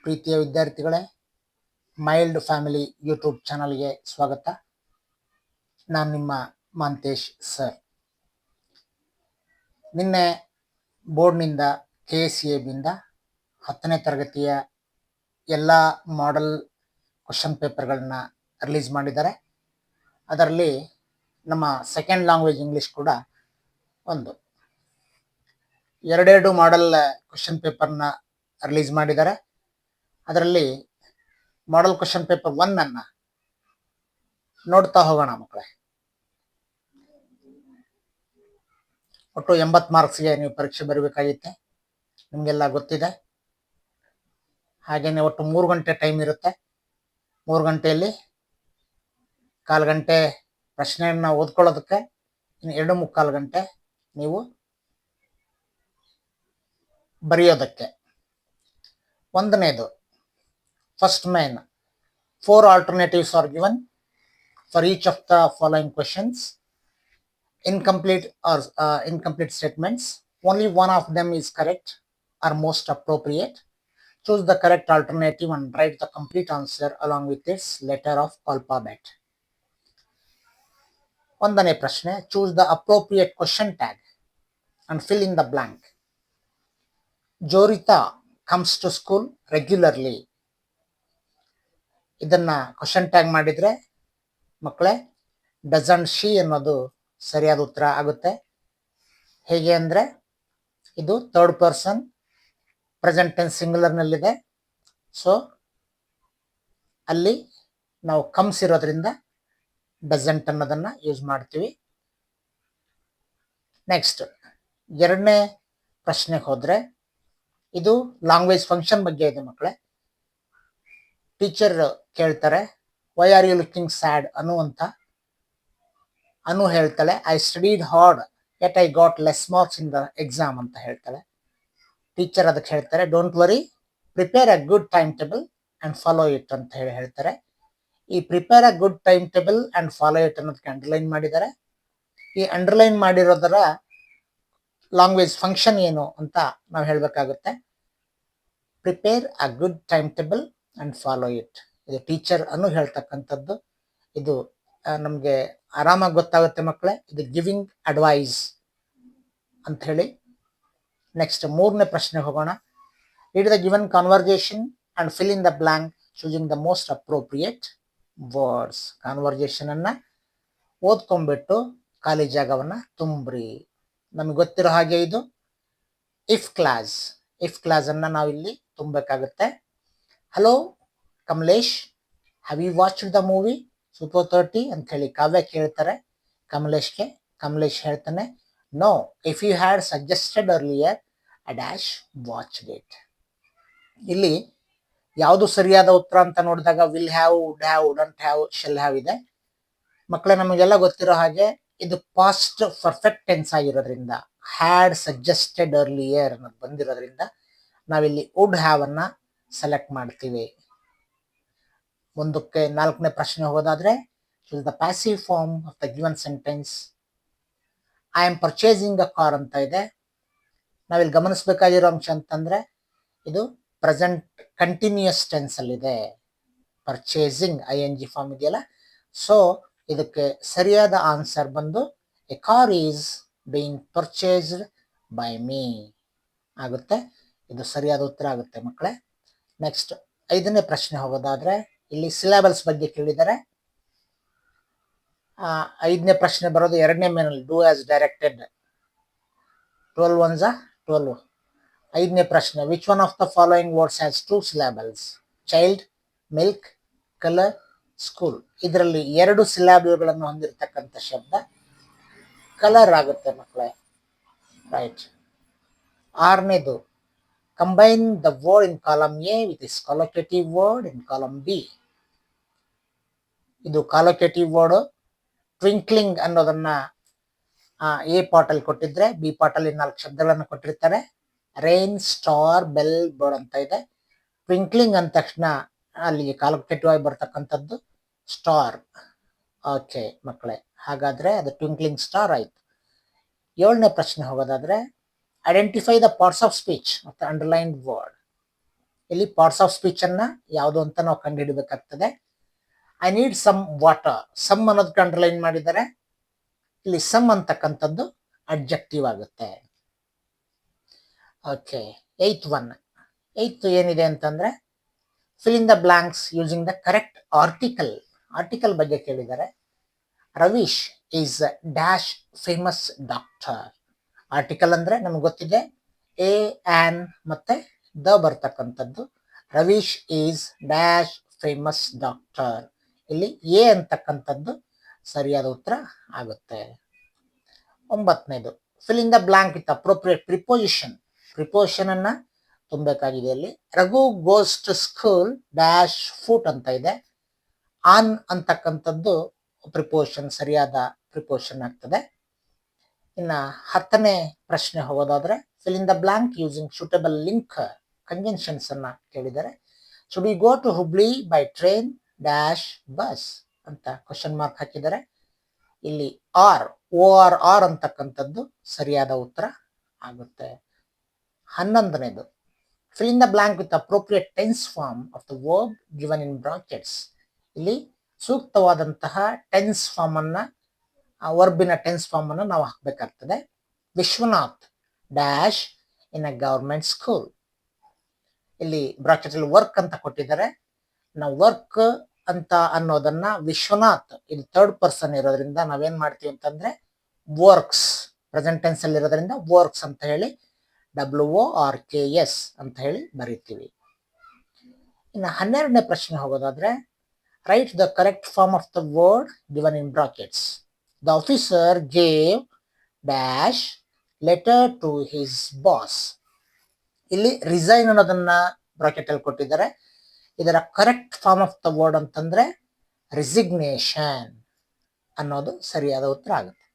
ಪ್ರೀತಿಯ ವಿದ್ಯಾರ್ಥಿಗಳೇ, mild family YouTube ಚಾನಲ್ಗೆ ಸ್ವಾಗತ. ನಾನು ನಿಮ್ಮ ಮಾಂತೇಶ್ ಸರ್. ನಿನ್ನೆ ಬೋರ್ಡ್ನಿಂದ KCABಯಿಂದ 10ನೇ ತರಗತಿಯ ಎಲ್ಲ ಮಾಡೆಲ್ ಕ್ವಶನ್ ಪೇಪರ್ಗಳನ್ನ ರಿಲೀಸ್ ಮಾಡಿದ್ದಾರೆ. ಅದರಲ್ಲಿ ನಮ್ಮ ಸೆಕೆಂಡ್ ಲ್ಯಾಂಗ್ವೇಜ್ ಇಂಗ್ಲೀಷ್ ಕೂಡ ಒಂದು ಎರಡೆರಡು ಮಾಡೆಲ್ ಕ್ವಶನ್ ಪೇಪರ್ನ ರಿಲೀಸ್ ಮಾಡಿದ್ದಾರೆ. ಅದರಲ್ಲಿ ಮಾಡೆಲ್ ಕ್ವಶನ್ ಪೇಪರ್ 1 ಅನ್ನ ನೋಡ್ತಾ ಹೋಗೋಣ ಮಕ್ಕಳೇ. ಒಟ್ಟು 80 ಮಾರ್ಕ್ಸ್ಗೆ ನೀವು ಪರೀಕ್ಷೆ ಬರಬೇಕಾಗಿತ್ತೆ, ನಿಮಗೆಲ್ಲ ಗೊತ್ತಿದೆ. ಹಾಗೇನೆ ಒಟ್ಟು 3 ಗಂಟೆ ಟೈಮ್ ಇರುತ್ತೆ. 3 ಗಂಟೆಯಲ್ಲಿ 1/4 ಗಂಟೆ ಪ್ರಶ್ನೆಯನ್ನು ಓದ್ಕೊಳ್ಳೋದಕ್ಕೆ, ಇನ್ನು 2.25 ಗಂಟೆ ನೀವು ಬರೆಯೋದಕ್ಕೆ. ಒಂದನೇದು first main 4 alternatives are given for each of the following questions. Incomplete or incomplete statements. Only one of them is correct or most appropriate. Choose the correct alternative and write the complete answer along with its letter of alphabet. ಒಂದನೇ ಪ್ರಶ್ನೆ, choose the appropriate question tag and fill in the blank. Jorita comes to school regularly. ಇದನ್ನ question tag ಮಾಡಿದ್ರೆ ಮಕ್ಕಳೇ doesn't she ಅನ್ನೋದು ಸರಿಯಾದ ಉತ್ತರ ಆಗುತ್ತೆ. ಹೇಗೆ ಅಂದರೆ ಇದು ಥರ್ಡ್ ಪರ್ಸನ್ ಪ್ರೆಸೆಂಟ್ ಟೆನ್ಸ್ ಸಿಂಗುಲರ್ನಲ್ಲಿದೆ. ಸೊ ಅಲ್ಲಿ ನಾವು ಕಮ್ಸ್ ಇರೋದ್ರಿಂದ ಡಸಂಟ್ ಅನ್ನೋದನ್ನು ಯೂಸ್ ಮಾಡ್ತೀವಿ. ನೆಕ್ಸ್ಟ್ ಎರಡನೇ ಪ್ರಶ್ನೆಗೆ ಹೋದರೆ ಇದು ಲ್ಯಾಂಗ್ವೇಜ್ ಫಂಕ್ಷನ್ ಬಗ್ಗೆ ಇದೆ ಮಕ್ಕಳೇ. ಟೀಚರ್ ಕೇಳ್ತಾರೆ, why are you looking sad ಅನ್ನುವಂಥ. ಅನು ಹೇಳ್ತಾಳೆ, I studied hard yet I got less marks in the exam ಅಂತ ಹೇಳ್ತಾಳೆ. ಟೀಚರ್ ಅದಕ್ಕೆ ಹೇಳ್ತಾರೆ, don't worry, prepare a good time table and follow it ಅಂತ ಹೇಳ್ತಾರೆ. ಈ prepare a good time table and follow it ಅನ್ನೋದಕ್ಕೆ ಅಂಡರ್ಲೈನ್ ಮಾಡಿದ್ದಾರೆ. ಈ ಅಂಡರ್ಲೈನ್ ಮಾಡಿರೋದರ ಲ್ಯಾಂಗ್ವೇಜ್ ಫಂಕ್ಷನ್ ಏನು ಅಂತ ನಾವು ಹೇಳಬೇಕಾಗುತ್ತೆ. Prepare a good time table and follow it. ಇದು ಟೀಚರ್ ಅನ್ನು ಹೇಳ್ತಕ್ಕಂಥದ್ದು. ಇದು ನಮಗೆ ಆರಾಮಾಗಿ ಗೊತ್ತಾಗುತ್ತೆ ಮಕ್ಕಳೇ. ಇದು ಗಿವಿಂಗ್ ಅಡ್ವೈಸ್ ಅಂತ ಹೇಳಿ. ನೆಕ್ಸ್ಟ್ ಮೂರನೇ ಪ್ರಶ್ನೆಗೆ ಹೋಗೋಣ. Read the given conversation and fill in the blank choosing the most appropriate words. ಕಾನ್ವರ್ಜೇಷನನ್ನು ಓದ್ಕೊಂಡ್ಬಿಟ್ಟು ಖಾಲಿ ಜಾಗವನ್ನು ತುಂಬ್ರಿ. ನಮಗೆ ಗೊತ್ತಿರೋ ಹಾಗೆ ಇದು ಇಫ್ ಕ್ಲಾಸನ್ನು ನಾವಿಲ್ಲಿ ತುಂಬಬೇಕಾಗುತ್ತೆ. Hello Kamlesh, have you watched the movie super 30 ಅಂತ ಹೇಳಿ ಕಾವ್ಯ ಕೇಳ್ತಾರೆ ಕಮಲೇಶ್ಗೆ. ಕಮಲೇಶ್ ಹೇಳ್ತಾನೆ, no, if you had suggested earlier I dash watched it. ಇಲ್ಲಿ ಯಾವುದು ಸರಿಯಾದ ಉತ್ತರ ಅಂತ ನೋಡಿದಾಗ will have, would have, wouldn't have, shall have ಇದೆ. ಮಕ್ಕಳೇ ನಮಗೆಲ್ಲ ಗೊತ್ತಿರೋ ಹಾಗೆ ಇದು ಪಾಸ್ಟ್ ಪರ್ಫೆಕ್ಟ್ ಟೆನ್ಸ್ ಆಗಿರೋದ್ರಿಂದ, ಹ್ಯಾಡ್ ಸಜೆಸ್ಟೆಡ್ ಅರ್ಲಿಯರ್ ಅನ್ನೋದು ಬಂದಿರೋದ್ರಿಂದ ನಾವಿಲ್ಲಿ ವುಡ್ ಹ್ಯಾವ್ ಅನ್ನ ಸೆಲೆಕ್ಟ್ ಮಾಡ್ತೀವಿ. ಮುಂದಕ್ಕೆ ನಾಲ್ಕನೇ ಪ್ರಶ್ನೆ ಹೋಗೋದಾದ್ರೆ, choose the passive form of the given sentence. I am purchasing a car ಅಂತ ಇದೆ. ನಾವಿಲ್ಲಿ ಗಮನಿಸಬೇಕಾಗಿರೋ ಅಂಶ ಅಂತಂದ್ರೆ ಇದು ಪ್ರೆಸೆಂಟ್ ಕಂಟಿನ್ಯೂಯಸ್ ಟೆನ್ಸ್ ಅಲ್ಲಿದೆ. ಪರ್ಚೇಸಿಂಗ್ ING ಫಾರ್ಮ್ ಇದೆಯಲ್ಲ, ಸೊ ಇದಕ್ಕೆ ಸರಿಯಾದ ಆನ್ಸರ್ ಬಂದು a car is being purchased by me ಆಗುತ್ತೆ. ಇದು ಸರಿಯಾದ ಉತ್ತರ ಆಗುತ್ತೆ ಮಕ್ಕಳೇ. ನೆಕ್ಸ್ಟ್ 5ನೇ ಪ್ರಶ್ನೆ ಹೋಗೋದಾದ್ರೆ, ಇಲ್ಲಿ ಸಿಲೆಬಲ್ಸ್ ಬಗ್ಗೆ ಕೇಳಿದ್ದಾರೆ. 5ನೇ ಪ್ರಶ್ನೆ ಬರೋದು 2ನೇ ಮೇನಲ್ಲಿ, ಡೂ ಆಸ್ ಡೈರೆಕ್ಟೆಡ್. 12 ones 12. 5ನೇ ಪ್ರಶ್ನೆ, which one of the following words has 2 syllables? Child, milk, colour, school. ಇದರಲ್ಲಿ 2 ಸಿಲಾಬಲ್ಗಳನ್ನು ಹೊಂದಿರತಕ್ಕಂಥ ಶಬ್ದ ಕಲರ್ ಆಗುತ್ತೆ ಮಕ್ಕಳೇ. ರೈಟ್. 6ನೇದು, combine the word in column A with its collocative word in column B. ಇದು ಕಾಲೋಕೇಟಿವ್ ವರ್ಡ್. ಟ್ವಿಂಕ್ಲಿಂಗ್ ಅನ್ನೋದನ್ನ A ಪಾರ್ಟಲ್ಲಿ ಕೊಟ್ಟಿದ್ರೆ B ಪಾರ್ಟಲ್ಲಿ 4 ಶಬ್ದಗಳನ್ನು ಕೊಟ್ಟಿರ್ತಾರೆ. ರೈನ್, ಸ್ಟಾರ್, ಬೆಲ್, ಬರ್ಡ್ ಅಂತ ಇದೆ. ಟ್ವಿಂಕ್ಲಿಂಗ್ ಅಂದ ತಕ್ಷಣ ಅಲ್ಲಿ ಕಾಲೋಕೇಟಿವ್ ಆಗಿ ಬರ್ತಕ್ಕಂಥದ್ದು ಸ್ಟಾರ್. ಓಕೆ ಮಕ್ಕಳೇ, ಹಾಗಾದ್ರೆ ಅದು ಟ್ವಿಂಕ್ಲಿಂಗ್ ಸ್ಟಾರ್ ಆಯ್ತು. 7ನೇ ಪ್ರಶ್ನೆ ಹೋಗೋದಾದ್ರೆ, identify the parts of speech ಮತ್ತು ಅಂಡರ್ಲೈನ್ಡ್ ವರ್ಡ್. ಇಲ್ಲಿ ಪಾರ್ಟ್ಸ್ ಆಫ್ ಸ್ಪೀಚ್ ಅನ್ನ ಯಾವುದು ಅಂತ ನಾವು ಕಂಡುಹಿಡಬೇಕಾಗ್ತದೆ. I need some water, some ಅನ್ನೋದಕ್ಕೆ ಅಂಡರ್ಲೈನ್ ಮಾಡಿದರೆ ಇಲ್ಲಿ ಸಮ್ ಅಂತಕ್ಕಂಥದ್ದು ಅಡ್ಜೆಕ್ಟಿವ್ ಆಗುತ್ತೆ. ಓಕೆ, ಏಯ್ತ್ ಏನಿದೆ ಅಂತಂದ್ರೆ fill in the blanks using the correct article. Article ಬಗ್ಗೆ ಕೇಳಿದ್ದಾರೆ. Ravish is dash famous doctor. Article ಅಂದ್ರೆ ನಮ್ಗೆ ಗೊತ್ತಿದೆ ಎ ಆನ್ ಮತ್ತೆ ದ ಬರ್ತಕ್ಕಂಥದ್ದು. Ravish is dash famous doctor. ಇಲ್ಲಿ ಎ ಅಂತಕ್ಕಂಥದ್ದು ಸರಿಯಾದ ಉತ್ತರ ಆಗುತ್ತೆ. 9ನೇದು fill in the blank with appropriate preposition. Preposition ಅನ್ನ ತುಂಬಬೇಕಾಗಿದೆ. ಇಲ್ಲಿ Raghu goes to school dash foot ಅಂತ ಇದೆ. ಆನ್ ಅಂತಕ್ಕಂಥದ್ದು ಪ್ರಿಪೋಸಿಷನ್, ಸರಿಯಾದ ಪ್ರಿಪೋಸಿಷನ್ ಆಗ್ತದೆ. ಇನ್ನ 10ನೇ ಪ್ರಶ್ನೆ ಹೋಗೋದಾದ್ರೆ fill in the blank using suitable link conjunctions ಅನ್ನ ಕೇಳಿದರೆ. Should we go to Hubli by train dash bus ಅಂತ ಕ್ವಶನ್ ಮಾರ್ಕ್ ಹಾಕಿದರೆ ಇಲ್ಲಿ ಆರ್ OR ಅಂತಕ್ಕಂಥದ್ದು ಸರಿಯಾದ ಉತ್ತರ ಆಗುತ್ತೆ. 11ನೇದು fill in the blank with appropriate tense form of the verb given in brackets. ಇಲ್ಲಿ ಸೂಕ್ತವಾದಂತಹ ಟೆನ್ಸ್ ಫಾರ್ಮ್ ಅನ್ನ, ವರ್ಬಿನ ಟೆನ್ಸ್ ಫಾರ್ಮ್ ಅನ್ನು ನಾವು ಹಾಕಬೇಕಾಗ್ತದೆ. Vishwanath dash in a government school. ಇಲ್ಲಿ ಬ್ರಾಕೆಟ್ ಅಲ್ಲಿ ವರ್ಕ್ ಅಂತ ಕೊಟ್ಟಿದ್ದಾರೆ. ನಾವು ವರ್ಕ್ ಅಂತ ಅನ್ನೋದನ್ನ ವಿಶ್ವನಾಥ್ ಇದು ಥರ್ಡ್ ಪರ್ಸನ್ ಇರೋದ್ರಿಂದ ನಾವೇನ್ ಮಾಡ್ತೀವಿ ಅಂತಂದ್ರೆ ವರ್ಕ್ಸ್, ಪ್ರೆಸೆಂಟ್ ಟೆನ್ಸ್ ಅಲ್ಲಿ ಇರೋದ್ರಿಂದ ವರ್ಕ್ಸ್ ಅಂತ ಹೇಳಿ WORKS ಅಂತ ಹೇಳಿ ಬರೀತೀವಿ. ಇನ್ನು 12ನೇ ಪ್ರಶ್ನೆ ಹೋಗೋದಾದ್ರೆ write the correct form of the word given in brackets. The officer gave dash letter to his boss. ಇಲ್ಲಿ ರಿಸೈನ್ ಅನ್ನೋದನ್ನ ಬ್ರಾಕೆಟ್ ಅಲ್ಲಿ ಕೊಟ್ಟಿದ್ದಾರೆ. ಇದರ correct form of the word ಅಂತಂದ್ರೆ ರಿಸಿಗ್ನೇಷನ್ ಅನ್ನೋದು ಸರಿಯಾದ ಉತ್ತರ ಆಗುತ್ತೆ.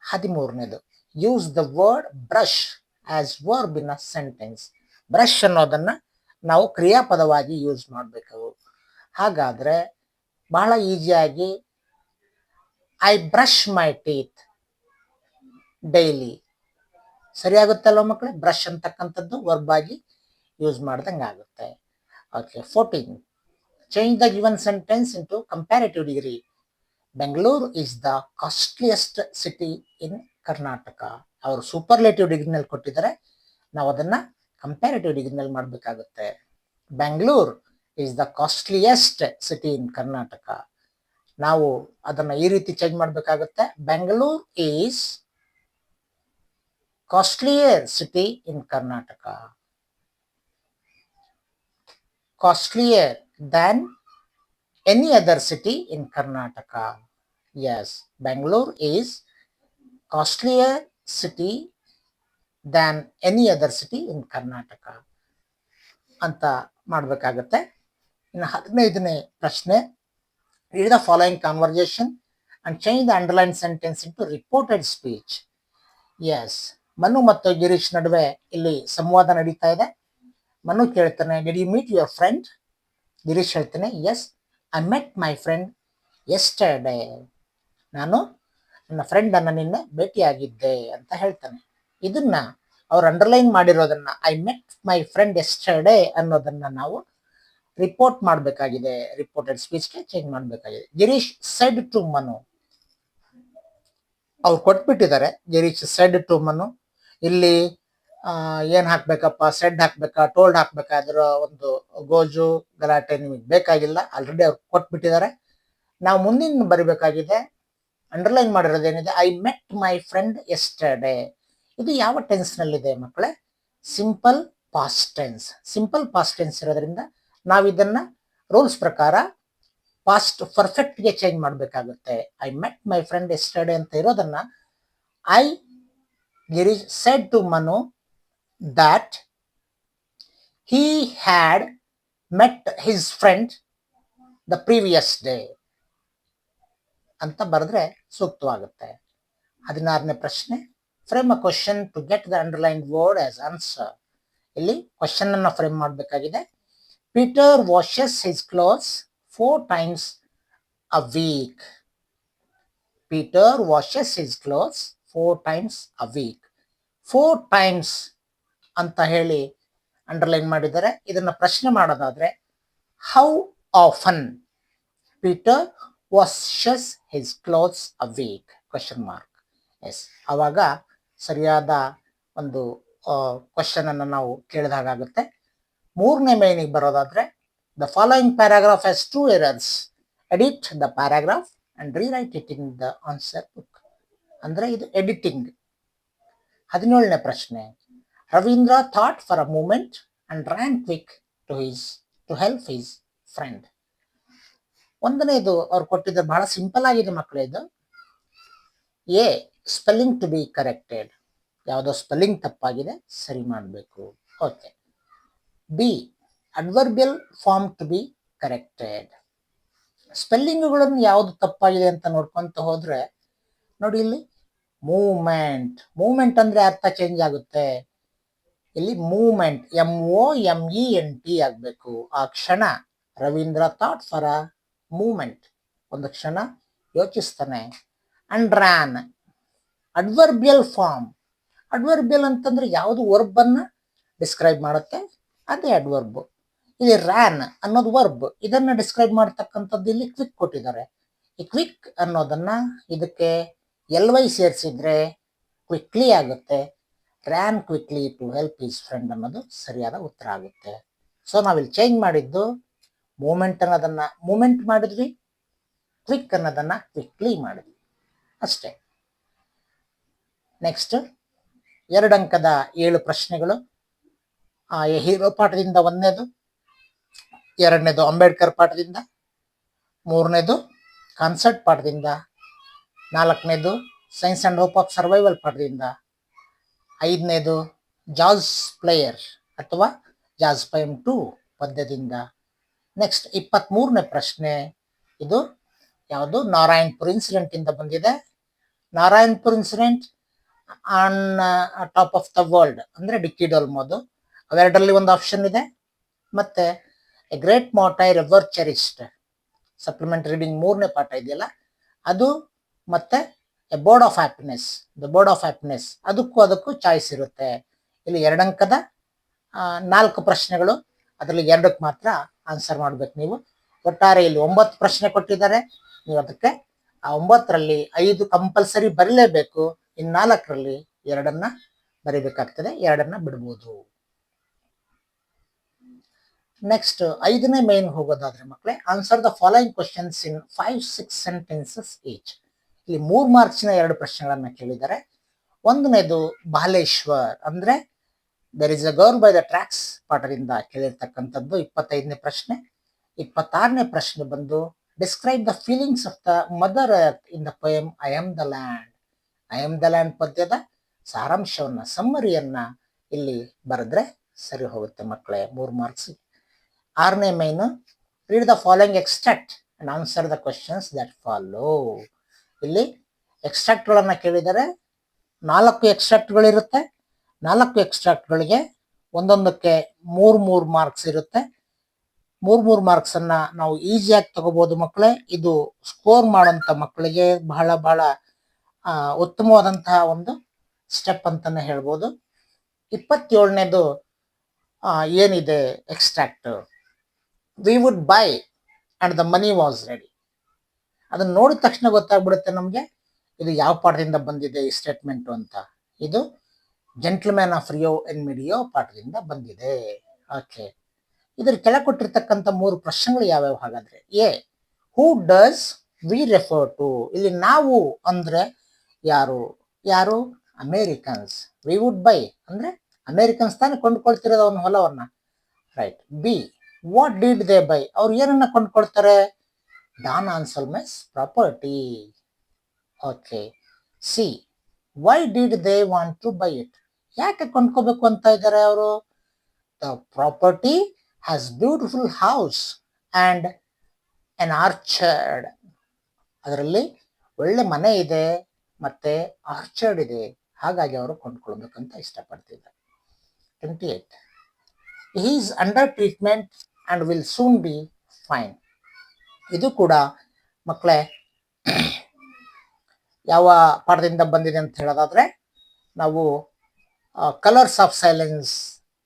13ನೇದು use the word brush as verb in a sentence. Brush ಅನ್ನೋದನ್ನ ನಾವು ಕ್ರಿಯಾಪದವಾಗಿ ಯೂಸ್ ಮಾಡಬೇಕು. ಹಾಗಾದ್ರೆ ಬಹಳ ಈಸಿಯಾಗಿ I brush my teeth daily ಸರಿಯಾಗುತ್ತಲ್ವ ಮಕ್ಕಳೇ? ಬ್ರಷ್ ಅಂತಕ್ಕಂಥದ್ದು ವರ್ಬ್ ಆಗಿ ಯೂಸ್ ಮಾಡ್ದಂಗೆ ಆಗುತ್ತೆ. Okay, 14 change the given sentence into comparative degree. Bengaluru is the costliest city in Karnataka. ಅವರು ಸೂಪರ್ಲೇಟಿವ್ ಡಿಗ್ರಿನಲ್ಲಿ ಕೊಟ್ಟಿದ್ದಾರೆ, ನಾವು ಅದನ್ನ ಕಂಪ್ಯಾರಿಟಿವ್ ಡಿಗ್ರಿನಲ್ಲಿ ಮಾಡಬೇಕಾಗುತ್ತೆ. Bengaluru is the costliest city in Karnataka. ನಾವು ಅದನ್ನ ಈ ರೀತಿ ಚೇಂಜ್ ಮಾಡಬೇಕಾಗುತ್ತೆ. Bengaluru is costlier city in Karnataka. Costlier than any other city in Karnataka. Yes, Bangalore is costlier city than any other city in Karnataka ಅಂತ ಮಾಡಬೇಕಾಗುತ್ತೆ. ಇನ್ನು 15ನೇ ಪ್ರಶ್ನೆ read the following conversation and change the underlined sentence into reported speech. Yes, Manu ಮತ್ತು ಗಿರೀಶ್ ನಡುವೆ ಇಲ್ಲಿ ಸಂವಾದ ನಡೀತಾ ಇದೆ. ಮನು ಕೇಳ್ತಾನೆ did you meet your friend. Girish ಹೇಳ್ತಾನೆ yes I met my friend yesterday. ನಾನು ನನ್ನ ಫ್ರೆಂಡ್ ಅನ್ನ ನಿನ್ನೆ ಭೇಟಿಯಾಗಿದ್ದೆ ಅಂತ ಹೇಳ್ತಾನೆ. ಇದನ್ನ ಅವ್ರು ಅಂಡರ್ಲೈನ್ ಮಾಡಿರೋದನ್ನ I met my friend yesterday ಅನ್ನೋದನ್ನ ನಾವು ರಿಪೋರ್ಟ್ ಮಾಡಬೇಕಾಗಿದೆ, ರಿಪೋರ್ಟೆಡ್ ಸ್ಪೀಚ್ಗೆ ಚೇಂಜ್ ಮಾಡಬೇಕಾಗಿದೆ. ಗಿರೀಶ್ ಸೆಡ್ ಟು ಮನು, ಅವ್ರು ಕೊಟ್ಬಿಟ್ಟಿದ್ದಾರೆ. Girish said to Manu. ಇಲ್ಲಿ ಏನ್ ಹಾಕ್ಬೇಕಪ್ಪ, ಸೆಡ್ ಹಾಕ್ಬೇಕಾ ಟೋಲ್ಡ್ ಹಾಕ್ಬೇಕಾ, ಅದರ ಒಂದು ಗೋಜು ಗಲಾಟೆ ನಿಮಗೆ ಬೇಕಾಗಿಲ್ಲ, ಆಲ್ರೆಡಿ ಅವ್ರು ಕೊಟ್ಬಿಟ್ಟಿದ್ದಾರೆ. ನಾವು ಮುಂದಿನ ಬರಿಬೇಕಾಗಿದೆ. ಅಂಡರ್ಲೈನ್ ಮಾಡಿರೋದೇನಿದೆ I met my friend yesterday. ಇದು ಯಾವ ಟೆನ್ಸ್ ನಲ್ಲಿದೆ ಮಕ್ಕಳೇ? Simple past tense. Simple past tense ಇರೋದ್ರಿಂದ ನಾವು ಇದನ್ನ ರೂಲ್ಸ್ ಪ್ರಕಾರ ಪಾಸ್ಟ್ ಪರ್ಫೆಕ್ಟ್ಗೆ ಚೇಂಜ್ ಮಾಡಬೇಕಾಗುತ್ತೆ. I met my friend yesterday ಅಂತ ಇರೋದನ್ನ I Girish said to Manu that he had met his friend the previous day ಅಂತ ಬರೆದ್ರೆ ಸೂಕ್ತವಾಗುತ್ತೆ. 16ನೇ ಪ್ರಶ್ನೆ frame a question to get the underline word as answer. ಇಲ್ಲಿ ಕ್ವಶನ್ ಅನ್ನ ಫ್ರೇಮ್ ಮಾಡಬೇಕಾಗಿದೆ. Peter washes his clothes 4 times a week. Peter washes his clothes 4 times a week. 4 times ಅಂತ ಹೇಳಿ ಅಂಡರ್ಲೈನ್ ಮಾಡಿದ್ದಾರೆ. ಇದನ್ನ ಪ್ರಶ್ನೆ ಮಾಡೋದಾದ್ರೆ, how often Peter washes his clothes a week question mark. Yes, ಅವಾಗ ಸರಿಯಾದ ಒಂದು ಕ್ವಶನ್ ಅನ್ನು ನಾವು ಕೇಳಿದಾಗುತ್ತೆ. ಮೂರನೇ ಮೇನಿಗೆ ಬರೋದಾದ್ರೆ, the following paragraph has 2 errors. Edit the paragraph and rewrite it in the answer book. ಅಂದ್ರೆ ಇದು ಎಡಿಟಿಂಗ್. 17ನೇ ಪ್ರಶ್ನೆ, Ravindra thought for a moment and ran quick to help his friend. ಒಂದನೇದು ಅವ್ರು ಕೊಟ್ಟಿದ್ದು ಬಹಳ ಸಿಂಪಲ್ ಆಗಿದೆ ಮಕ್ಕಳೇ. ಇದು a, spelling to be corrected. ಯಾವುದೋ ಸ್ಪೆಲ್ಲಿಂಗ್ ತಪ್ಪಾಗಿದೆ, ಸರಿ ಮಾಡಬೇಕು. Okay. B, adverbial form to be corrected. ಸ್ಪೆಲ್ಲಿಂಗ್ಗಳನ್ನು ಯಾವುದು ತಪ್ಪಾಗಿದೆ ಅಂತ ನೋಡ್ಕೊಂತ ಹೋದ್ರೆ ನೋಡಿ, ಇಲ್ಲಿ ಮೂವ್ಮೆಂಟ್ ಅಂದ್ರೆ ಅರ್ಥ ಚೇಂಜ್ ಆಗುತ್ತೆ. ಇಲ್ಲಿ ಮೂವ್ಮೆಂಟ್ MOMENT ಆಗ್ಬೇಕು. ಆ ಕ್ಷಣ Ravindra thought for a movement, ಒಂದು ಕ್ಷಣ ಯೋಚಿಸ್ತಾನೆ. And ran, adverbial form. Adverbial ಅಂತಂದ್ರೆ ಯಾವುದು ವರ್ಬ್ ಅನ್ನ ಡಿಸ್ಕ್ರೈಬ್ ಮಾಡುತ್ತೆ, ಅದೇ ಅಡ್ವರ್ಬ್. ಇಲ್ಲಿ ರ್ಯಾನ್ ಅನ್ನೋದು ವರ್ಬ್, ಇದನ್ನ ಡಿಸ್ಕ್ರೈಬ್ ಮಾಡ್ತಕ್ಕಂಥದ್ದು ಇಲ್ಲಿ ಕ್ವಿಕ್ ಕೊಟ್ಟಿದ್ದಾರೆ. ಈ ಕ್ವಿಕ್ ಅನ್ನೋದನ್ನ ಇದಕ್ಕೆ LY ಸೇರಿಸಿದ್ರೆ ಕ್ವಿಕ್ಲಿ ಆಗುತ್ತೆ. Ran quickly to help his friend ಅನ್ನೋದು ಸರಿಯಾದ ಉತ್ತರ ಆಗುತ್ತೆ. ಸೊ ನಾವಿಲ್ಲಿ ಚೇಂಜ್ ಮಾಡಿದ್ದು ಮೂಮೆಂಟ್ ಅನ್ನೋದನ್ನ ಮೂಮೆಂಟ್ ಮಾಡಿದ್ವಿ, ಕ್ವಿಕ್ ಅನ್ನೋದನ್ನ ಕ್ವಿಕ್ಲಿ ಮಾಡಿದ್ವಿ ಅಷ್ಟೇ. ನೆಕ್ಸ್ಟ್ 2 ಅಂಕದ 7 ಪ್ರಶ್ನೆಗಳು. ಹೀರೋ ಪಾಠದಿಂದ 1ನೇದು, 2ನೇದು ಅಂಬೇಡ್ಕರ್ ಪಾಠದಿಂದ, 3ನೇದು ಕಾನ್ಸೆಪ್ಟ್ ಪಾಠದಿಂದ, 4ನೇದು science and hope of survival ಪಾಠದಿಂದ, 5ನೇದು ಜಾಸ್ ಪ್ಲೇಯರ್ ಅಥವಾ ಜಾಸ್ ಪೈಮ್ 2 ಪದ್ಯದಿಂದ. ನೆಕ್ಸ್ಟ್ 23ನೇ ಪ್ರಶ್ನೆ, ಇದು ಯಾವುದು, ನಾರಾಯಣ್ಪುರ್ ಇನ್ಸಿಡೆಂಟ್ ಇಂದ ಬಂದಿದೆ. Narayanpur incident on top of the world ಅಂದ್ರೆ ಡಿಕ್ಕಿ ಡೋಲ್ಮೋದು, ಅವೆರಡರಲ್ಲಿ ಒಂದು ಆಪ್ಷನ್ ಇದೆ. ಮತ್ತೆ a great martyr ever cherished supplement reading 3ನೇ ಪಾಠ ಇದೆಯಲ್ಲ ಅದು, ಮತ್ತೆ a board of happiness, the board of happiness, ಅದಕ್ಕೂ ಚಾಯ್ಸ್ ಇರುತ್ತೆ. ಇಲ್ಲಿ 2 ಅಂಕದ 4 ಪ್ರಶ್ನೆಗಳು, ಅದರಲ್ಲಿ 2ಕ್ಕೆ ಮಾತ್ರ ಆನ್ಸರ್ ಮಾಡ್ಬೇಕು ನೀವು. ಒಟ್ಟಾರೆ ಇಲ್ಲಿ 9 ಪ್ರಶ್ನೆ ಕೊಟ್ಟಿದ್ದಾರೆ. ನೀವು ಅದಕ್ಕೆ ಆ 9ರಲ್ಲಿ 5 ಕಂಪಲ್ಸರಿ ಬರಲೇಬೇಕು. ಇನ್ನು 4ರಲ್ಲಿ 2 ಬರೀಬೇಕಾಗ್ತದೆ, 2 ಬಿಡ್ಬೋದು. ನೆಕ್ಸ್ಟ್ 5ನೇ ಮೇನ್ ಹೋಗೋದಾದ್ರೆ ಮಕ್ಕಳೇ, answer the following questions in 5-6 sentences each. ಇಲ್ಲಿ 3 ಮಾರ್ಕ್ಸ್ನ 2 ಪ್ರಶ್ನೆಗಳನ್ನ ಕೇಳಿದ್ದಾರೆ. 1ನೇದು ಬಾಲೇಶ್ವರ್ ಅಂದ್ರೆ there is a girl by the tracks ಪಾಠದಿಂದ ಕೇಳಿರ್ತಕ್ಕಂಥದ್ದು 25ನೇ ಪ್ರಶ್ನೆ. 26ನೇ ಪ್ರಶ್ನೆ ಬಂದು describe the feelings of the mother earth in the poem I am the land. I am the land ಪದ್ಯದ ಸಾರಾಂಶವನ್ನ, ಸಮ್ಮರಿಯನ್ನ ಇಲ್ಲಿ ಬರೆದ್ರೆ ಸರಿ ಹೋಗುತ್ತೆ ಮಕ್ಕಳೇ, 3 ಮಾರ್ಕ್ಸ್. 6ನೇ main, read the following extract and answer the questions that follow. ಇಲ್ಲಿ ಎಕ್ಸ್ಟ್ರಾಕ್ಟ್ಗಳನ್ನ ಕೇಳಿದರೆ 4 ಎಕ್ಸ್ಟ್ರಾಕ್ಟ್ಗಳಿರುತ್ತೆ. 4 ಎಕ್ಸ್ಟ್ರಾಕ್ಟ್ಗಳಿಗೆ ಒಂದೊಂದಕ್ಕೆ 3 ಮಾರ್ಕ್ಸ್ ಇರುತ್ತೆ. 3 ಮಾರ್ಕ್ಸ್ ಅನ್ನ ನಾವು ಈಸಿಯಾಗಿ ತಗೋಬಹುದು ಮಕ್ಕಳೇ. ಇದು ಸ್ಕೋರ್ ಮಾಡೋಂಥ ಮಕ್ಕಳಿಗೆ ಬಹಳ ಬಹಳ ಉತ್ತಮವಾದಂತಹ ಒಂದು ಸ್ಟೆಪ್ ಅಂತಾನೆ ಹೇಳ್ಬೋದು. 27ನೇದು ಏನಿದೆ extract, V would by and the money was ready. ಅದನ್ನ ನೋಡಿದ ತಕ್ಷಣ ಗೊತ್ತಾಗ್ಬಿಡುತ್ತೆ ನಮಗೆ ಇದು ಯಾವ ಪಾಠದಿಂದ ಬಂದಿದೆ ಈ ಸ್ಟೇಟ್ಮೆಂಟ್ ಅಂತ. ಇದು gentleman of Rio en Medio ಪಾಠದಿಂದ ಬಂದಿದೆ. ಓಕೆ, ಇದ್ರ ಕೆಳಗೆ ಕೊಟ್ಟಿರ್ತಕ್ಕಂಥ 3 ಪ್ರಶ್ನೆಗಳು ಯಾವ್ಯಾವ ಹಾಗಾದ್ರೆ, a, who does we refer to. ಇಲ್ಲಿ ನಾವು ಅಂದ್ರೆ ಯಾರು, ಅಮೇರಿಕನ್ಸ್. ವಿ ವುಡ್ ಬೈ ಅಂದ್ರೆ ಅಮೇರಿಕನ್ಸ್ ತಾನೇ ಕೊಂಡ್ಕೊಳ್ತಿರೋದು ಅವನ ಹೊಲವನ್ನ, right. B, what did they buy, ಅವ್ರು ಏನನ್ನ ಕೊಂಡ್ಕೊಳ್ತಾರೆ, Don Anselmo's property. Okay. C, why did they want to buy it, ಯಾಕೆ ಕೊಂಡ್ಕೋಬೇಕು ಅಂತ ಇದ್ದಾರೆ ಅವರು, the property has beautiful house and N orchard. ಅದರಲ್ಲಿ ಒಳ್ಳೆ ಮನೆ ಇದೆ ಮತ್ತೆ ಆರ್ಚರ್ಡ್ ಇದೆ, ಹಾಗಾಗಿ ಅವರು ಕೊಂಡ್ಕೊಳ್ಬೇಕಂತ ಇಷ್ಟಪಡ್ತಿದ್ದಾರೆ. 28, he is under treatment and will soon be fine. ಇದು ಕೂಡ ಮಕ್ಕಳೇ ಯಾವ ಪಾಠದಿಂದ ಬಂದಿದೆ ಅಂತ ಹೇಳೋದಾದ್ರೆ, ನಾವು ಕಲರ್ಸ್ ಆಫ್ ಸೈಲೆನ್ಸ್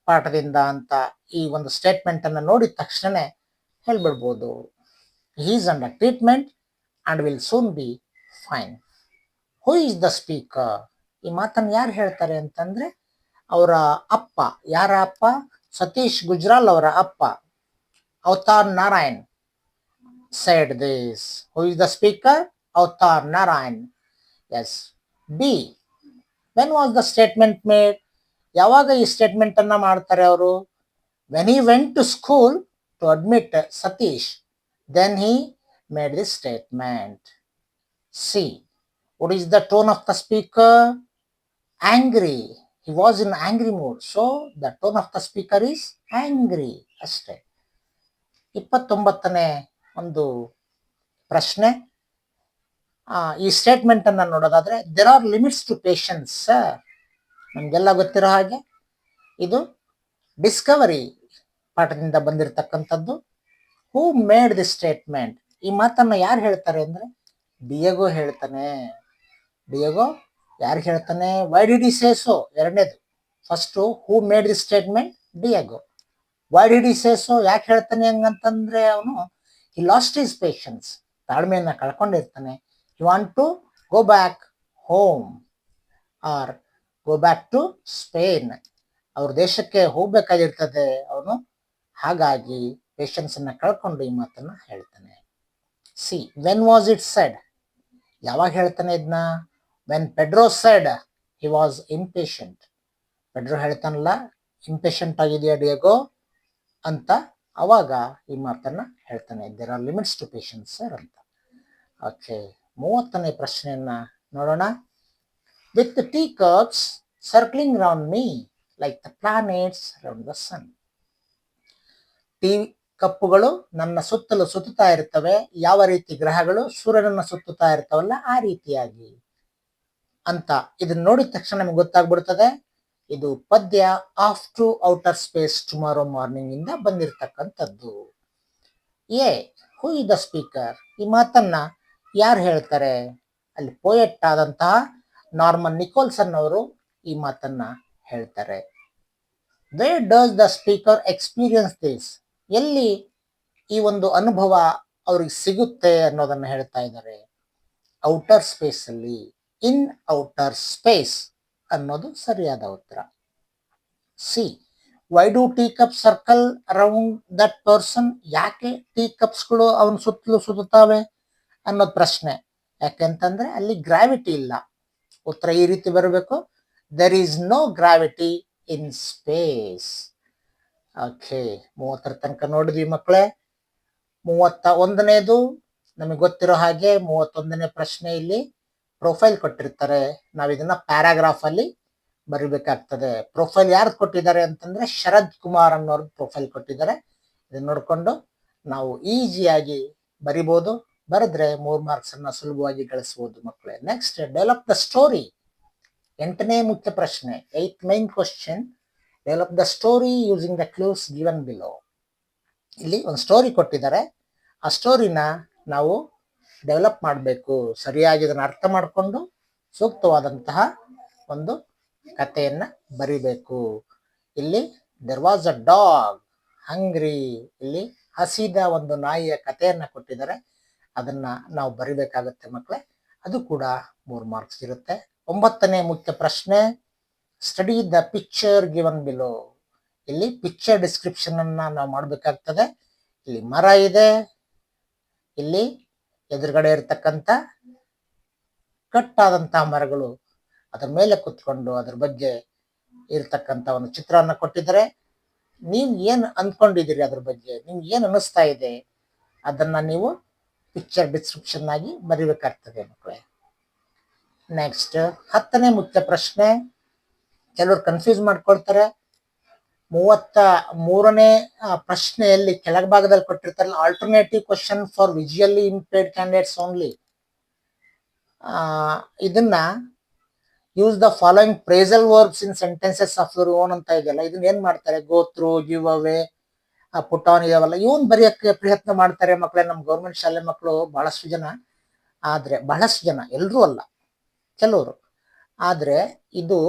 ಪಾಠದಿಂದ ಅಂತ ಈ ಒಂದು ಸ್ಟೇಟ್ಮೆಂಟ್ ಅನ್ನು ನೋಡಿದ ತಕ್ಷಣ ಹೇಳ್ಬಿಡ್ಬೋದು, he is under treatment and will soon be fine. Who is the speaker? ಈ ಮಾತನ್ನು ಯಾರು ಹೇಳ್ತಾರೆ ಅಂತಂದ್ರೆ ಅವರ ಅಪ್ಪ. ಯಾರ ಅಪ್ಪ? ಸತೀಶ್ ಗುಜ್ರಾಲ್ ಅವರ ಅಪ್ಪ avatar Narayan said this. Who is the speaker? Avtar Narayan. Yes. B. When was the statement made? ಯಾವಾಗ ಈ ಸ್ಟೇಟ್ಮೆಂಟ್ ಅನ್ನ ಮಾಡ್ತಾರೆ ಅವರು? When he went to school to admit Satish, then he made this statement. C. What is the tone of the speaker? Angry. He was in angry mood. So the tone of the speaker is angry. ಅಷ್ಟೇ. 29ನೇ ಒಂದು ಪ್ರಶ್ನೆ. ಈ statement ಅನ್ನ ನೋಡೋದಾದ್ರೆ, there are limits to patience. ನಮ್ಗೆಲ್ಲ ಗೊತ್ತಿರೋ ಹಾಗೆ ಇದು ಡಿಸ್ಕವರಿ ಪಾಠದಿಂದ ಬಂದಿರತಕ್ಕಂಥದ್ದು. Who made the statement? ಈ ಮಾತನ್ನ ಯಾರು ಹೇಳ್ತಾರೆ ಅಂದ್ರೆ ಡಿಯೆಗೋ ಹೇಳ್ತಾನೆ. ಡಿಯೆಗೋ ಯಾರು ಹೇಳ್ತಾನೆ? Why did he say so? ಎರಡನೇದು. First who made the statement? Diego. Why did he say so? ಯಾಕೆ ಹೇಳ್ತಾನೆ ಹಂಗಂತಂದ್ರೆ ಅವನು he lost his patience, ತಾಳ್ಮೆಯನ್ನ ಕಳ್ಕೊಂಡಿರ್ತಾನೆ. he want to go back home or go back to Spain. ಅವ್ರ ದೇಶಕ್ಕೆ ಹೋಗ್ಬೇಕಾಗಿರ್ತದೆ ಅವನು, ಹಾಗಾಗಿ patience ಅನ್ನ ಕಳ್ಕೊಂಡು ಈ ಮಾತನ್ನ ಹೇಳ್ತಾನೆ. C. When was it said? ಯಾವಾಗ ಹೇಳ್ತಾನೆ ಇದನ್ನ? When Pedro said he was impatient. Pedro ಹೇಳ್ತಾನಲ್ಲ ಇಂಪೇಷಂಟ್ ಆಗಿದೆಯಾ ಡಿಯೆಗೋ ಅಂತ, ಅವಾಗ ಈ ಮಾತನ್ನ ಹೇಳ್ತಾನೆ. There are limits to patience sir ಅಂತ. ಓಕೆ, 30ನೇ ಪ್ರಶ್ನೆಯನ್ನ ನೋಡೋಣ. With tea cups circling round me like the planets round the sun. Tea ಕಪ್ಪುಗಳು ನನ್ನ ಸುತ್ತಲೂ ಸುತ್ತುತ್ತಾ ಇರ್ತವೆ, ಯಾವ ರೀತಿ ಗ್ರಹಗಳು ಸೂರ್ಯನನ್ನ ಸುತ್ತುತ್ತಾ ಇರ್ತವಲ್ಲ ಆ ರೀತಿಯಾಗಿ ಅಂತ. ಇದನ್ನ ನೋಡಿದ ತಕ್ಷಣ ನಮ್ಗೆ ಗೊತ್ತಾಗ್ಬಿಡ್ತದೆ ಇದು ಪದ್ಯ off to outer space tomorrow morning ಇಂದ ಬಂದಿರತಕ್ಕಂಥದ್ದು. A. Who is the speaker? ಈ ಮಾತನ್ನ ಯಾರು ಹೇಳ್ತಾರೆ? ಅಲ್ಲಿ ಪೋಯೆಟ್ ಆದಂತಹ ನಾರ್ಮನ್ ನಿಕೋಲ್ಸನ್ ಅವರು ಈ ಮಾತನ್ನ ಹೇಳ್ತಾರೆ. Where does the speaker experience this? ಎಲ್ಲಿ ಈ ಒಂದು ಅನುಭವ ಅವ್ರಿಗೆ ಸಿಗುತ್ತೆ ಅನ್ನೋದನ್ನ ಹೇಳ್ತಾ ಇದ್ದಾರೆ. ಔಟರ್ ಸ್ಪೇಸ್ ಅಲ್ಲಿ. ಇನ್ ಔಟರ್ ಸ್ಪೇಸ್ ಅನ್ನೋದು ಸರಿಯಾದ ಉತ್ತರ. C. Why do tea cup circle around that person? ಯಾಕೆ ಟೀ ಕಪ್ಸ್ಗಳು ಅವನ ಸುತ್ತಲೂ ಸುತ್ತುತ್ತವೆ ಅನ್ನೋದು ಪ್ರಶ್ನೆ. ಯಾಕೆಂತಂದ್ರೆ ಅಲ್ಲಿ ಗ್ರಾವಿಟಿ ಇಲ್ಲ. ಉತ್ತರ ಈ ರೀತಿ ಬರಬೇಕು, there is no gravity in space. Okay, 30ರ ತನಕ ನೋಡಿದ್ವಿ ಮಕ್ಕಳೇ. 31ನೇದು ನಮಗೆ ಗೊತ್ತಿರೋ ಹಾಗೆ 31ನೇ ಪ್ರಶ್ನೆ ಇಲ್ಲಿ ಪ್ರೊಫೈಲ್ ಕೊಟ್ಟಿರ್ತಾರೆ. ನಾವು ಇದನ್ನ ಪ್ಯಾರಾಗ್ರಾಫ್ ಅಲ್ಲಿ ಬರಿಬೇಕಾಗ್ತದೆ. ಪ್ರೊಫೈಲ್ ಯಾರ್ದು ಕೊಟ್ಟಿದ್ದಾರೆ ಅಂತಂದ್ರೆ ಶರದ್ ಕುಮಾರ್ ಅನ್ನೋರ್ದು ಪ್ರೊಫೈಲ್ ಕೊಟ್ಟಿದ್ದಾರೆ. ಇದನ್ನ ನೋಡ್ಕೊಂಡು ನಾವು ಈಸಿಯಾಗಿ ಬರಿಬಹುದು. ಬರೆದ್ರೆ 3 ಮಾರ್ಕ್ಸ್ ಅನ್ನ ಸುಲಭವಾಗಿ ಗಳಿಸಬಹುದು ಮಕ್ಕಳೇ. Next, develop the story. 8ನೇ ಮುಖ್ಯ ಪ್ರಶ್ನೆ, 8th main question. Develop the story using the clues given below. ಇಲ್ಲಿ ಒಂದು ಸ್ಟೋರಿ ಕೊಟ್ಟಿದ್ದಾರೆ, ಆ ಸ್ಟೋರಿನ ನಾವು ಡೆವಲಪ್ ಮಾಡಬೇಕು. ಸರಿಯಾಗಿ ಇದನ್ನು ಅರ್ಥ ಮಾಡಿಕೊಂಡು ಸೂಕ್ತವಾದಂತಹ ಒಂದು ಕಥೆಯನ್ನ ಬರಿಬೇಕು. ಇಲ್ಲಿ ದೆರ್ ವಾಸ್ ಅ ಡಾಗ್ ಹಂಗ್ರಿ. ಇಲ್ಲಿ ಹಸಿದ ಒಂದು ನಾಯಿಯ ಕಥೆಯನ್ನ ಕೊಟ್ಟಿದ್ದಾರೆ, ಅದನ್ನ ನಾವು ಬರಿಬೇಕಾಗತ್ತೆ ಮಕ್ಕಳೇ. ಅದು ಕೂಡ 3 ಮಾರ್ಕ್ಸ್ ಇರುತ್ತೆ. 9ನೇ ಮುಖ್ಯ ಪ್ರಶ್ನೆ, study the picture given below. ಇಲ್ಲಿ ಪಿಕ್ಚರ್ ಡಿಸ್ಕ್ರಿಪ್ಷನ್ ಅನ್ನ ನಾವು ಮಾಡಬೇಕಾಗ್ತದೆ. ಇಲ್ಲಿ ಮರ ಇದೆ, ಇಲ್ಲಿ ಎದುರುಗಡೆ ಇರತಕ್ಕಂತ ಕಟ್ಟಾದಂತಹ ಮರಗಳು, ಅದರ ಮೇಲೆ ಕುತ್ಕೊಂಡು ಅದ್ರ ಬಗ್ಗೆ ಇರ್ತಕ್ಕಂಥ ಒಂದು ಚಿತ್ರವನ್ನ ಕೊಟ್ಟಿದ್ದಾರೆ. ನೀವು ಏನ್ ಅಂದ್ಕೊಂಡಿದ್ದೀರಿ ಅದ್ರ ಬಗ್ಗೆ, ನಿಮ್ಗೆ ಏನ್ ಅನಿಸ್ತಾ ಇದೆ, ಅದನ್ನ ನೀವು ಪಿಕ್ಚರ್ ಡಿಸ್ಕ್ರಿಪ್ಷನ್ ಆಗಿ ಬರಿಬೇಕಾಗ್ತದೆ ಮಕ್ಕಳೇ. ನೆಕ್ಸ್ಟ್ 10ನೇ ಮುಖ್ಯ ಪ್ರಶ್ನೆ. ಕೆಲವರು ಕನ್ಫ್ಯೂಸ್ ಮಾಡ್ಕೊಳ್ತಾರೆ. 33ನೇ ಪ್ರಶ್ನೆಯಲ್ಲಿ ಕೆಳಭಾಗದಲ್ಲಿ ಕೊಟ್ಟಿರ್ತಾರಲ್ಲ, alternative question for visually impaired candidates only. ಇದನ್ನ use the following phrasal verbs in sentences of your own ಅಂತ ಇದೆಯಲ್ಲ, ಇದನ್ನ ಏನ್ ಮಾಡ್ತಾರೆ, go through, give away, put on ಇದಾವಲ್ಲ, ಇವನ್ ಬರೆಯಕ್ಕೆ ಪ್ರಯತ್ನ ಮಾಡ್ತಾರೆ ಮಕ್ಕಳೇ. ನಮ್ಮ ಗೌರ್ಮೆಂಟ್ ಶಾಲೆ ಮಕ್ಕಳು ಬಹಳಷ್ಟು ಜನ, ಎಲ್ಲರೂ ಅಲ್ಲ, ಕೆಲವರು. ಆದ್ರೆ ಇದು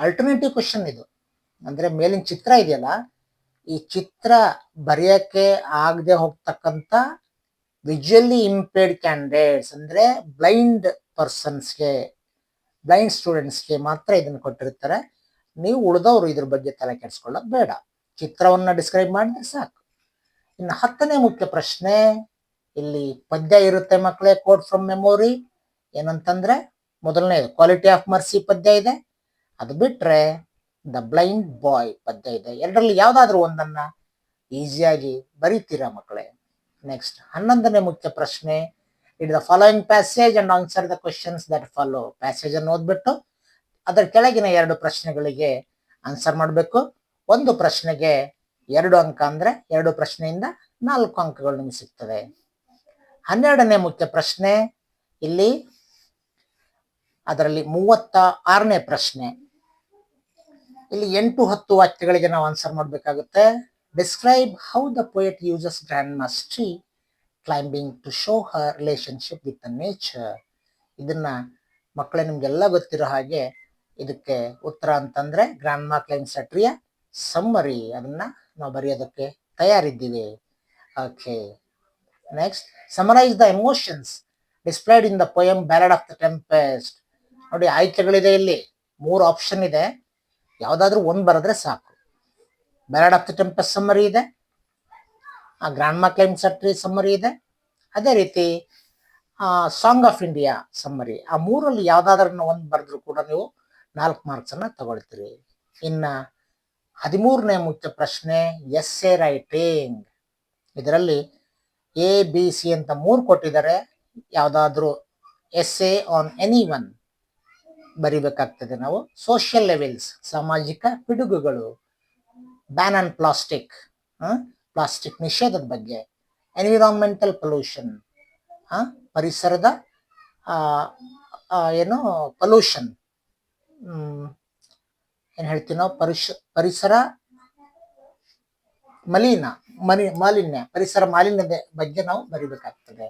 ಆಲ್ಟರ್ನೇಟಿವ್ ಕ್ವಶನ್. ಇದು ಅಂದ್ರೆ ಮೇಲಿನ ಚಿತ್ರ ಇದೆಯಲ್ಲ, ಈ ಚಿತ್ರ ಬರೆಯಕ್ಕೆ ಆಗದೆ ಹೋಗ್ತಕ್ಕಂಥ ವಿಜುವಲಿ ಇಂಪೇರ್ಡ್ ಕ್ಯಾಂಡಿಡೇಟ್ಸ್ ಅಂದ್ರೆ ಬ್ಲೈಂಡ್ ಪರ್ಸನ್ಸ್ಗೆ, ಬ್ಲೈಂಡ್ ಸ್ಟೂಡೆಂಟ್ಸ್ಗೆ ಮಾತ್ರ ಇದನ್ನು ಕೊಟ್ಟಿರ್ತಾರೆ. ನೀವು ಉಳಿದವರು ಇದ್ರ ಬಗ್ಗೆ ತಲೆ ಕೆಡಿಸ್ಕೊಳ್ಳೋದು ಬೇಡ, ಚಿತ್ರವನ್ನ ಡಿಸ್ಕ್ರೈಬ್ ಮಾಡಿದ್ರೆ ಸಾಕು. ಇನ್ನು 10ನೇ ಮುಖ್ಯ ಪ್ರಶ್ನೆ, ಇಲ್ಲಿ ಪದ್ಯ ಇರುತ್ತೆ ಮಕ್ಕಳೇ, ಕೋಟ್ ಫ್ರಮ್ ಮೆಮೊರಿ. ಏನಂತಂದ್ರೆ ಮೊದಲನೇದು ಕ್ವಾಲಿಟಿ ಆಫ್ ಮರ್ಸಿ ಪದ್ಯ ಇದೆ, ಅದು ಬಿಟ್ರೆ ದ ಬ್ಲೈಂಡ್ ಬಾಯ್ ಪದ್ಯ ಇದೆ. ಎರಡರಲ್ಲಿ ಯಾವ್ದಾದ್ರು ಒಂದನ್ನ ಈಸಿಯಾಗಿ ಬರೀತೀರಾ ಮಕ್ಕಳೇ. ನೆಕ್ಸ್ಟ್ 11ನೇ ಮುಖ್ಯ ಪ್ರಶ್ನೆ, it the following passage and answer the questions that follow. Passage ಅನ್ನು ಓದ್ಬಿಟ್ಟು ಅದರ ಕೆಳಗಿನ 2 ಪ್ರಶ್ನೆಗಳಿಗೆ ಆನ್ಸರ್ ಮಾಡಬೇಕು. ಒಂದು ಪ್ರಶ್ನೆಗೆ 2 ಅಂಕ ಅಂದ್ರೆ 2 ಪ್ರಶ್ನೆಯಿಂದ 4 ಅಂಕಗಳು ನಿಮಗೆ ಸಿಗ್ತದೆ. 12ನೇ ಮುಖ್ಯ ಪ್ರಶ್ನೆ, ಇಲ್ಲಿ ಅದರಲ್ಲಿ 36ನೇ ಪ್ರಶ್ನೆ, ಇಲ್ಲಿ 8-10 ವಾಕ್ಯಗಳಿಗೆ ನಾವು ಆನ್ಸರ್ ಮಾಡಬೇಕಾಗುತ್ತೆ. Describe how the poet uses grand mastery climbing to show her relationship with the nature. ಇದನ್ನ ಮಕ್ಕಳೇ ನಿಮ್ಗೆಲ್ಲ ಗೊತ್ತಿರೋ ಹಾಗೆ ಇದಕ್ಕೆ ಉತ್ತರ ಅಂತಂದ್ರೆ ಗ್ರ್ಯಾಂಡ್ ಮಾ ಕ್ಲೈಮ್ಸ್ ಅ ಟ್ರೀಯ ಸಮ್ಮರಿ. ಅದನ್ನ ನಾವು ಬರೆಯೋದಕ್ಕೆ ತಯಾರಿದ್ದೀವಿ. Okay, next summarise the emotions displayed in the poem ballad of the tempest. ನೋಡಿ, ಆಯ್ಕೆಗಳಿದೆ, ಇಲ್ಲಿ 3 ಆಪ್ಷನ್ ಇದೆ, ಯಾವ್ದಾದ್ರು ಒಂದು ಬರೆದ್ರೆ ಸಾಕು. ಬ್ಯಾಲಡ್ ಆಫ್ ದ ಟೆಂಪೆಸ್ಟ್ ಸಮ್ಮರಿ ಇದೆ, ಆ ಗ್ರ್ಯಾಂಡ್ ಮಾ ಕ್ಲೈಮ್ಸ್ ಅ ಟ್ರೀ ಸಮ್ಮರಿ ಇದೆ, ಅದೇ ರೀತಿ ಸಾಂಗ್ ಆಫ್ ಇಂಡಿಯಾ ಸಮ್ಮರಿ. ಆ 3ರಲ್ಲಿ ಯಾವ್ದಾದ್ರೂ ಒಂದು ಬರೆದ್ರು ಕೂಡ ನೀವು 4 ಮಾರ್ಕ್ಸ್ ಅನ್ನ ತಗೊಳ್ತೀರಿ. ಇನ್ನ 13ನೇ ಮುಖ್ಯ ಪ್ರಶ್ನೆ, ಎಸ್ಸೆ ರೈಟಿಂಗ್. ಇದರಲ್ಲಿ ABC ಅಂತ 3 ಕೊಟ್ಟಿದ್ದಾರೆ, ಯಾವ್ದಾದ್ರು ಎಸ್ಸೆ ಆನ್ ಎನಿ ಒನ್ ಬರಿಬೇಕಾಗ್ತದೆ ನಾವು. ಸೋಷಿಯಲ್ ಲೆವೆಲ್ಸ್, ಸಾಮಾಜಿಕ ಪಿಡುಗುಗಳು. ಬ್ಯಾನ್ ಆನ್ ಪ್ಲಾಸ್ಟಿಕ್, ಪ್ಲಾಸ್ಟಿಕ್ ನಿಷೇಧದ ಬಗ್ಗೆ. ಎನ್ವಿರಾನ್ಮೆಂಟಲ್ ಪೊಲ್ಯೂಷನ್, ಪರಿಸರದ ಏನು ಪೊಲ್ಯೂಷನ್, ಏನ್ ಹೇಳ್ತೀವಿ ನಾವು, ಪರಿಸರ ಮಾಲಿನ್ಯ, ಪರಿಸರ ಮಾಲಿನ್ಯದ ಬಗ್ಗೆ ನಾವು ಬರಿಬೇಕಾಗ್ತದೆ.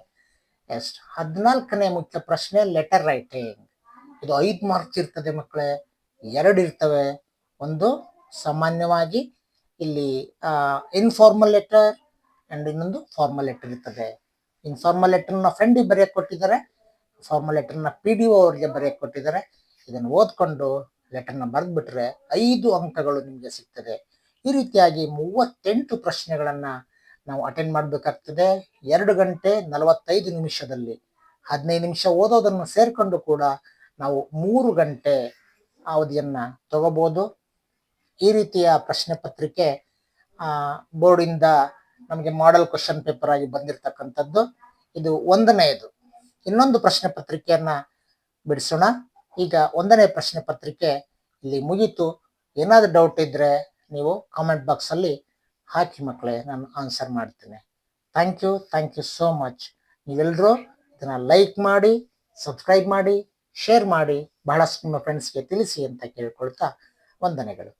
ಎಷ್ಟ್ 14ನೇ ಮುಖ್ಯ ಪ್ರಶ್ನೆ, ಲೆಟರ್ ರೈಟಿಂಗ್. ಇದು 5 ಮಾರ್ಕ್ಸ್ ಇರ್ತದೆ ಮಕ್ಕಳೇ, 2 ಇರ್ತವೆ. ಒಂದು ಸಾಮಾನ್ಯವಾಗಿ ಇಲ್ಲಿ ಇನ್ಫಾರ್ಮಲ್ ಲೆಟರ್ ಅಂಡ್ ಇನ್ನೊಂದು ಫಾರ್ಮಲ್ ಲೆಟರ್ ಇರ್ತದೆ. ಇನ್ಫಾರ್ಮಲ್ ಲೆಟರ್ನ ಫ್ರೆಂಡಿಗೆ ಬರೆಯಕ್ಕೆ ಕೊಟ್ಟಿದ್ದಾರೆ, ಫಾರ್ಮಲ್ ಲೆಟರ್ನ PDO ಅವರಿಗೆ ಬರೆಯಕ್ಕೆ ಕೊಟ್ಟಿದ್ದಾರೆ. ಇದನ್ನು ಓದ್ಕೊಂಡು ಲೆಟರ್ನ ಬರೆದ್ಬಿಟ್ರೆ 5 ಅಂಕಗಳು ನಿಮಗೆ ಸಿಗ್ತದೆ. ಈ ರೀತಿಯಾಗಿ 38 ಪ್ರಶ್ನೆಗಳನ್ನ ನಾವು ಅಟೆಂಡ್ ಮಾಡಬೇಕಾಗ್ತದೆ 2 ಗಂಟೆ 45 ನಿಮಿಷದಲ್ಲಿ. 15 ನಿಮಿಷ ಓದೋದನ್ನು ಸೇರ್ಕೊಂಡು ಕೂಡ ನಾವು 3 ಗಂಟೆ ಅವಧಿಯನ್ನ ತಗೋಬಹುದು. ಈ ರೀತಿಯ ಪ್ರಶ್ನೆ ಪತ್ರಿಕೆ ಬೋರ್ಡಿಂದ ನಮಗೆ ಮಾಡೆಲ್ ಕ್ವಶನ್ ಪೇಪರ್ ಆಗಿ ಬಂದಿರತಕ್ಕಂಥದ್ದು. ಇದು 1ನೇದು. ಇನ್ನೊಂದು ಪ್ರಶ್ನೆ ಪತ್ರಿಕೆಯನ್ನ ಬಿಡಿಸೋಣ. ಈಗ 1ನೇ ಪ್ರಶ್ನೆ ಪತ್ರಿಕೆ ಇಲ್ಲಿ ಮುಗೀತು. ಏನಾದ್ರು ಡೌಟ್ ಇದ್ರೆ ನೀವು ಕಾಮೆಂಟ್ ಬಾಕ್ಸ್ ಅಲ್ಲಿ ಹಾಕಿ ಮಕ್ಕಳೇ, ನಾನು ಆನ್ಸರ್ ಮಾಡ್ತೇನೆ. Thank you so much. ನೀವೆಲ್ಲರೂ ಇದನ್ನ ಲೈಕ್ ಮಾಡಿ, ಸಬ್ಸ್ಕ್ರೈಬ್ ಮಾಡಿ, ಶೇರ್ ಮಾಡಿ, ಬಹಳಷ್ಟು ನಿಮ್ಮ ಫ್ರೆಂಡ್ಸ್ಗೆ ತಿಳಿಸಿ ಅಂತ ಕೇಳ್ಕೊಳ್ತಾ ವಂದನೆಗಳು.